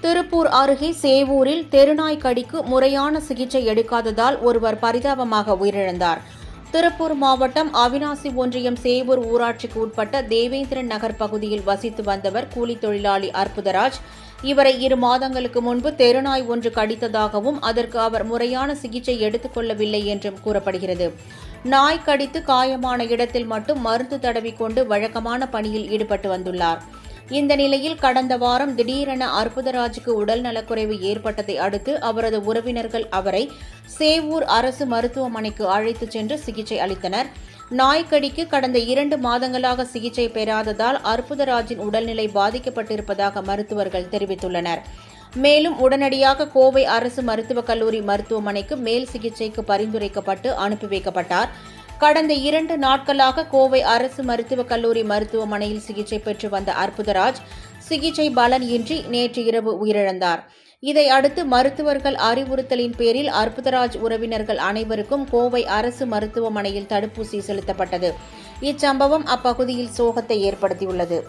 திருப்பூர் அருகே சேவூரில் தெருநாய் கடிக்கு முறையான சிகிச்சை எடுக்காததால் ஒருவர் பரிதாபமாக உயிரிழந்தார். திருப்பூர் மாவட்டம் அவிநாசி ஒன்றியம் சேவூர் ஊராட்சிக்கு உட்பட்ட தேவேந்திரன் நகர் பகுதியில் வசித்து வந்தவர் கூலி தொழிலாளி அற்புதராஜ். இவரை 2 மாதங்களுக்கு முன்பு தெருநாய் ஒன்று கடித்ததாகவும் அதற்கு அவர் முறையான சிகிச்சை எடுத்துக் கொள்ளவில்லை என்றும் கூறப்படுகிறது. நாய் கடித்து காயமான இடத்தில் மட்டும் மருந்து தடவிக்கொண்டு வழக்கமான பணியில் ஈடுபட்டு வந்துள்ளார். இந்த நிலையில் கடந்த வாரம் திடீரென அற்புதராஜுக்கு உடல் நலக்குறைவு ஏற்பட்டதை அடுத்து அவரது உறவினர்கள் அவரை சேவூர் அரசு மருத்துவமனைக்கு அழைத்துச் சென்று சிகிச்சை அளித்தனர். நாய்க்கடிக்கு கடந்த 2 மாதங்களாக சிகிச்சை பெறாததால் அற்புதராஜின் உடல்நிலை பாதிக்கப்பட்டிருப்பதாக மருத்துவர்கள் தெரிவித்துள்ளனர். மேலும் உடனடியாக கோவை அரசு மருத்துவக் கல்லூரி மருத்துவமனைக்கு மேல் சிகிச்சைக்கு பரிந்துரைக்கப்பட்டு அனுப்பி வைக்கப்பட்டார். கடந்த 2 நாட்களாக கோவை அரசு மருத்துவக் கல்லூரி மருத்துவமனையில் சிகிச்சை பெற்று வந்த அற்புதராஜ் சிகிச்சை பலன் இன்றி நேற்று இரவு உயிரிழந்தார். இதை அடுத்து மருத்துவர்கள் அறிவுறுத்தலின் பேரில் அற்புதராஜ் உறவினர்கள் அனைவருக்கும் கோவை அரசு மருத்துவமனையில் தடுப்பூசி செலுத்தப்பட்டது. இச்சம்பவம் அப்பகுதியில் சோகத்தை ஏற்படுத்தியுள்ளது.